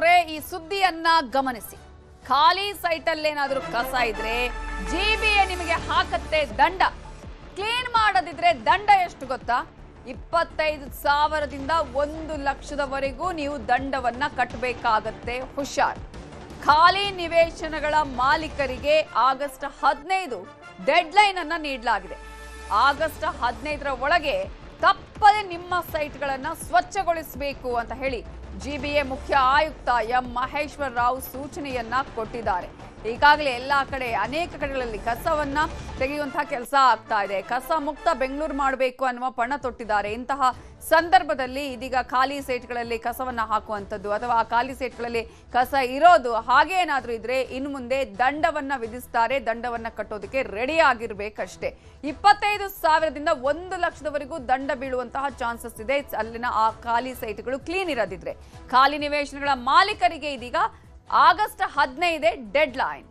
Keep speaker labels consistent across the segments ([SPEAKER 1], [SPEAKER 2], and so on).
[SPEAKER 1] ಅವರೇ ಈ ಸುದ್ದಿಯನ್ನ ಗಮನಿಸಿ. ಖಾಲಿ ಸೈಟಲ್ಲೇನಾದರೂ ಕಸ ಇದ್ರೆ ಜಿಬಿಎ ನಿಮಗೆ ಹಾಕತ್ತೆ ದಂಡ. ಕ್ಲೀನ್ ಮಾಡದಿದ್ರೆ ದಂಡ ಎಷ್ಟು ಗೊತ್ತಾ? 25,000ದಿಂದ 1,00,000ವರೆಗೂ ನೀವು ದಂಡವನ್ನ ಕಟ್ಟಬೇಕಾಗತ್ತೆ. ಹುಷಾರ್. ಖಾಲಿ ನಿವೇಶನಗಳ ಮಾಲೀಕರಿಗೆ ಆಗಸ್ಟ್ 15 ಡೆಡ್ಲೈನ್ ಅನ್ನ ನೀಡಲಾಗಿದೆ. ಆಗಸ್ಟ್ 15ರ ಒಳಗೆ ತಪ್ಪದೆ ನಿಮ್ಮ ಸೈಟ್ಗಳನ್ನು ಸ್ವಚ್ಛಗೊಳಿಸಬೇಕು ಅಂತ ಹೇಳಿ ಜಿಬಿಎ ಮುಖ್ಯ ಆಯುಕ್ತ ಎಂ ಮಹೇಶ್ವರ ರಾವ್ ಸೂಚನೆಯನ್ನ ಕೊಟ್ಟಿದ್ದಾರೆ. ಈಗಾಗಲೇ ಎಲ್ಲಾ ಕಡೆ ಅನೇಕ ಕಡೆಗಳಲ್ಲಿ ಕಸವನ್ನ ತೆಗೆಯುವಂತಹ ಕೆಲಸ ಆಗ್ತಾ ಇದೆ. ಕಸ ಮುಕ್ತ ಬೆಂಗಳೂರು ಮಾಡಬೇಕು ಅನ್ನುವ ಪಣ ತೊಟ್ಟಿದ್ದಾರೆ. ಇಂತಹ ಸಂದರ್ಭದಲ್ಲಿ ಇದೀಗ ಖಾಲಿ ಸೈಟ್ಗಳಲ್ಲಿ ಕಸವನ್ನ ಹಾಕುವಂಥದ್ದು ಅಥವಾ ಆ ಖಾಲಿ ಸೈಟ್ಗಳಲ್ಲಿ ಕಸ ಇರೋದು ಹಾಗೆ ಏನಾದರೂ ಇದ್ರೆ ಇನ್ನು ಮುಂದೆ ದಂಡವನ್ನ ವಿಧಿಸ್ತಾರೆ. ದಂಡವನ್ನ ಕಟ್ಟೋದಕ್ಕೆ ರೆಡಿ ಆಗಿರ್ಬೇಕಷ್ಟೇ. 25,000ದಿಂದ 1,00,000ವರೆಗೂ ದಂಡ ಬೀಳುವಂತಹ ಚಾನ್ಸಸ್ ಇದೆ ಅಲ್ಲಿನ ಆ ಖಾಲಿ ಸೈಟ್ಗಳು ಕ್ಲೀನ್ ಇರೋದಿದ್ರೆ. ಖಾಲಿ ನಿವೇಶನಗಳ ಮಾಲೀಕರಿಗೆ ಇದೀಗ ಆಗಸ್ಟ್ 15 ಡೆಡ್ ಲೈನ್.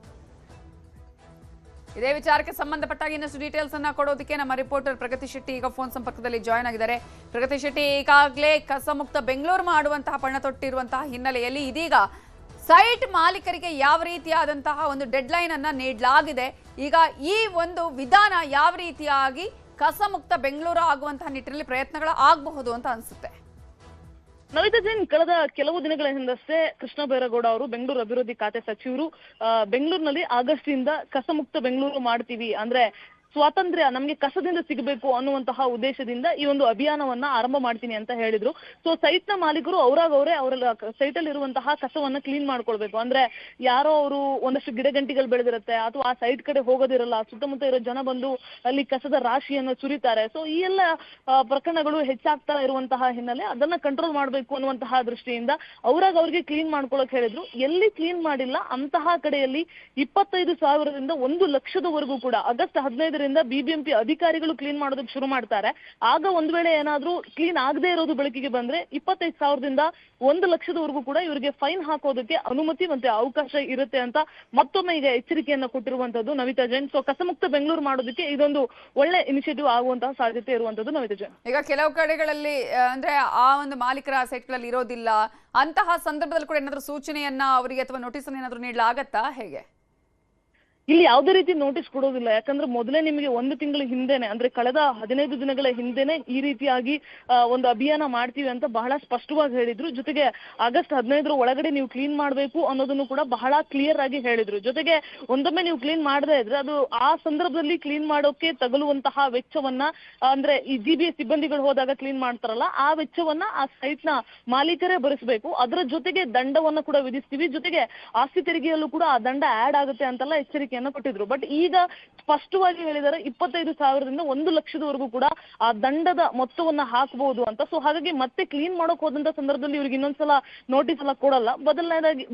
[SPEAKER 1] ಇದೇ ವಿಚಾರಕ್ಕೆ ಸಂಬಂಧಪಟ್ಟಾಗ ಇನ್ನಷ್ಟು ಡೀಟೇಲ್ಸ್ ಅನ್ನ ಕೊಡೋದಕ್ಕೆ ನಮ್ಮ ರಿಪೋರ್ಟರ್ ಪ್ರಗತಿ ಶೆಟ್ಟಿ ಈಗ ಫೋನ್ ಸಂಪರ್ಕದಲ್ಲಿ ಜಾಯ್ನ್ ಆಗಿದ್ದಾರೆ. ಪ್ರಗತಿ ಶೆಟ್ಟಿ, ಈಗಾಗಲೇ ಕಸಮುಕ್ತ ಬೆಂಗಳೂರು ಮಾಡುವಂತಹ ಪಣ ತೊಟ್ಟಿರುವಂತಹ ಹಿನ್ನೆಲೆಯಲ್ಲಿ ಇದೀಗ ಸೈಟ್ ಮಾಲೀಕರಿಗೆ ಯಾವ ರೀತಿಯಾದಂತಹ ಒಂದು ಡೆಡ್ ಲೈನ್ ಅನ್ನ ನೀಡಲಾಗಿದೆ. ಈಗ ಈ ಒಂದು ವಿಧಾನ ಯಾವ ರೀತಿಯಾಗಿ ಕಸಮುಕ್ತ ಬೆಂಗಳೂರು ಆಗುವಂತಹ ನಿಟ್ಟಿನಲ್ಲಿ ಪ್ರಯತ್ನಗಳು ಆಗಬಹುದು ಅಂತ ಅನ್ಸುತ್ತೆ?
[SPEAKER 2] ನವಿತಾ ಜೈನ್, ಕಳೆದ ಕೆಲವು ದಿನಗಳ ಹಿಂದಷ್ಟೇ ಕೃಷ್ಣ ಬೈರೇಗೌಡ ಅವರು ಬೆಂಗಳೂರು ಅಭಿವೃದ್ಧಿ ಖಾತೆ ಸಚಿವರು ಬೆಂಗಳೂರಿನಲ್ಲಿ ಆಗಸ್ಟ್ ಇಂದ ಕಸಮುಕ್ತ ಬೆಂಗಳೂರು ಮಾಡ್ತೀವಿ, ಅಂದ್ರೆ ಸ್ವಾತಂತ್ರ್ಯ ನಮ್ಗೆ ಕಸದಿಂದ ಸಿಗಬೇಕು ಅನ್ನುವಂತಹ ಉದ್ದೇಶದಿಂದ ಈ ಒಂದು ಅಭಿಯಾನವನ್ನ ಆರಂಭ ಮಾಡ್ತೀನಿ ಅಂತ ಹೇಳಿದ್ರು. ಸೊ ಸೈಟ್ ನ ಮಾಲೀಕರು ಅವರಾಗವ್ರೆ ಅವರ ಸೈಟ್ ಅಲ್ಲಿ ಇರುವಂತಹ ಕಸವನ್ನ ಕ್ಲೀನ್ ಮಾಡ್ಕೊಳ್ಬೇಕು. ಅಂದ್ರೆ ಯಾರೋ ಅವರು ಒಂದಷ್ಟು ಗಿಡಗಂಟಿಗಳು ಬೆಳೆದಿರುತ್ತೆ ಅಥವಾ ಆ ಸೈಟ್ ಕಡೆ ಹೋಗೋದಿರಲ್ಲ, ಸುತ್ತಮುತ್ತ ಇರೋ ಜನ ಬಂದು ಅಲ್ಲಿ ಕಸದ ರಾಶಿಯನ್ನು ಸುರಿತಾರೆ. ಸೊ ಈ ಎಲ್ಲ ಪ್ರಕರಣಗಳು ಹೆಚ್ಚಾಗ್ತಾ ಇರುವಂತಹ ಹಿನ್ನೆಲೆ ಅದನ್ನ ಕಂಟ್ರೋಲ್ ಮಾಡ್ಬೇಕು ಅನ್ನುವಂತಹ ದೃಷ್ಟಿಯಿಂದ ಅವ್ರಿಗೆ ಕ್ಲೀನ್ ಮಾಡ್ಕೊಳಕ್ ಹೇಳಿದ್ರು. ಎಲ್ಲಿ ಕ್ಲೀನ್ ಮಾಡಿಲ್ಲ ಅಂತಹ ಕಡೆಯಲ್ಲಿ 25,000ದಿಂದ 1,00,000ವರೆಗೂ ಕೂಡ ಆಗಸ್ಟ್ 15 ಬಿಬಿಎಂಪಿ ಅಧಿಕಾರಿಗಳು ಕ್ಲೀನ್ ಮಾಡೋದಕ್ಕೆ ಶುರು ಮಾಡ್ತಾರೆ. ಆಗ ಒಂದ್ ವೇಳೆ ಏನಾದ್ರೂ ಕ್ಲೀನ್ ಆಗದೆ ಇರೋದು ಬೆಳಕಿಗೆ ಬಂದ್ರೆ 25,000ದಿಂದ 1,00,000ವರೆಗೂ ಕೂಡ ಇವರಿಗೆ ಫೈನ್ ಹಾಕೋದಕ್ಕೆ ಅನುಮತಿ ಮತ್ತೆ ಅವಕಾಶ ಇರುತ್ತೆ ಅಂತ ಮತ್ತೊಮ್ಮೆ ಈಗ ಎಚ್ಚರಿಕೆಯನ್ನ ಕೊಟ್ಟಿರುವಂತದ್ದು ನವಿತಾ ಜೈನ್. ಸೊ ಕಸಮುಕ್ತ ಬೆಂಗಳೂರು ಮಾಡೋದಕ್ಕೆ ಇದೊಂದು ಒಳ್ಳೆ ಇನಿಷಿಯೇಟಿವ್ ಆಗುವಂತಹ ಸಾಧ್ಯತೆ ಇರುವಂತದ್ದು ನವಿತಾ ಜೈನ್.
[SPEAKER 1] ಈಗ ಕೆಲವು ಕಡೆಗಳಲ್ಲಿ ಅಂದ್ರೆ ಆ ಒಂದು ಮಾಲೀಕರ ಸೈಟ್ಗಳಲ್ಲಿ ಇರೋದಿಲ್ಲ, ಅಂತಹ ಸಂದರ್ಭದಲ್ಲಿ ಕೂಡ ಏನಾದ್ರೂ ಸೂಚನೆಯನ್ನ ಅವರಿಗೆ ಅಥವಾ ನೋಟಿಸ್ ಅನ್ನ ಏನಾದ್ರೂ ನೀಡಲಾಗತ್ತಾ? ಹೇಗೆ?
[SPEAKER 2] ಇಲ್ಲಿ ಯಾವುದೇ ರೀತಿ ನೋಟಿಸ್ ಕೊಡೋದಿಲ್ಲ. ಯಾಕಂದ್ರೆ ಮೊದಲೇ ನಿಮಗೆ 1 ತಿಂಗಳ ಹಿಂದೆನೆ, ಅಂದ್ರೆ ಕಳೆದ 15 ದಿನಗಳ ಹಿಂದೆನೆ ಈ ರೀತಿಯಾಗಿ ಒಂದು ಅಭಿಯಾನ ಮಾಡ್ತೀವಿ ಅಂತ ಬಹಳ ಸ್ಪಷ್ಟವಾಗಿ ಹೇಳಿದ್ರು. ಜೊತೆಗೆ ಆಗಸ್ಟ್ 15ರ ಒಳಗಡೆ ನೀವು ಕ್ಲೀನ್ ಮಾಡ್ಬೇಕು ಅನ್ನೋದನ್ನು ಕೂಡ ಬಹಳ ಕ್ಲಿಯರ್ ಆಗಿ ಹೇಳಿದ್ರು. ಜೊತೆಗೆ ಒಂದೊಮ್ಮೆ ನೀವು ಕ್ಲೀನ್ ಮಾಡದೇ ಇದ್ರೆ ಅದು ಆ ಸಂದರ್ಭದಲ್ಲಿ ಕ್ಲೀನ್ ಮಾಡೋಕೆ ತಗಲುವಂತಹ ವೆಚ್ಚವನ್ನ, ಅಂದ್ರೆ ಈ ಜಿಬಿಎ ಸಿಬ್ಬಂದಿಗಳು ಹೋದಾಗ ಕ್ಲೀನ್ ಮಾಡ್ತಾರಲ್ಲ ಆ ವೆಚ್ಚವನ್ನ ಆ ಸೈಟ್ ನ ಮಾಲೀಕರೇ ಭರಿಸಬೇಕು. ಅದರ ಜೊತೆಗೆ ದಂಡವನ್ನ ಕೂಡ ವಿಧಿಸ್ತೀವಿ. ಜೊತೆಗೆ ಆಸ್ತಿ ತೆರಿಗೆಯಲ್ಲೂ ಕೂಡ ಆ ದಂಡ ಆಡ್ ಆಗುತ್ತೆ ಅಂತೆಲ್ಲ ಎಚ್ಚರಿಕೆ ಕೊಟ್ಟಿದ್ರು. ಬಟ್ ಈಗ ಸ್ಪಷ್ಟವಾಗಿ ಹೇಳಿದ್ದಾರೆ 25,000ದಿಂದ 1,00,000ವರೆಗೂ ಕೂಡ ಆ ದಂಡದ ಮೊತ್ತವನ್ನ ಹಾಕಬಹುದು ಅಂತ. ಸೊ ಹಾಗಾಗಿ ಮತ್ತೆ ಕ್ಲೀನ್ ಮಾಡೋಕ್ ಹೋದಂತ ಸಂದರ್ಭದಲ್ಲಿ ಇವ್ರಿಗೆ ಇನ್ನೊಂದ್ಸಲ ನೋಟಿಸ್ ಎಲ್ಲ ಕೊಡಲ್ಲ.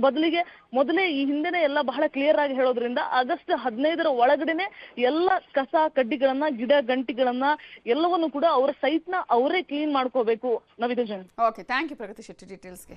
[SPEAKER 2] ಬದಲಿಗೆ ಮೊದಲೇ ಈ ಹಿಂದೆನೆ ಎಲ್ಲ ಬಹಳ ಕ್ಲಿಯರ್ ಆಗಿ ಹೇಳೋದ್ರಿಂದ ಆಗಸ್ಟ್ 15ರ ಒಳಗಡೆನೆ ಎಲ್ಲ ಕಸ ಕಡ್ಡಿಗಳನ್ನ ಗಿಡ ಗಂಟಿಗಳನ್ನ ಎಲ್ಲವನ್ನು ಕೂಡ ಅವರ ಸೈಟ್ ನ ಅವರೇ ಕ್ಲೀನ್ ಮಾಡ್ಕೋಬೇಕು. Navita Jain.
[SPEAKER 1] Okay, thank you Pragati Shetty ಡೀಟೇಲ್ಸ್ಗೆ.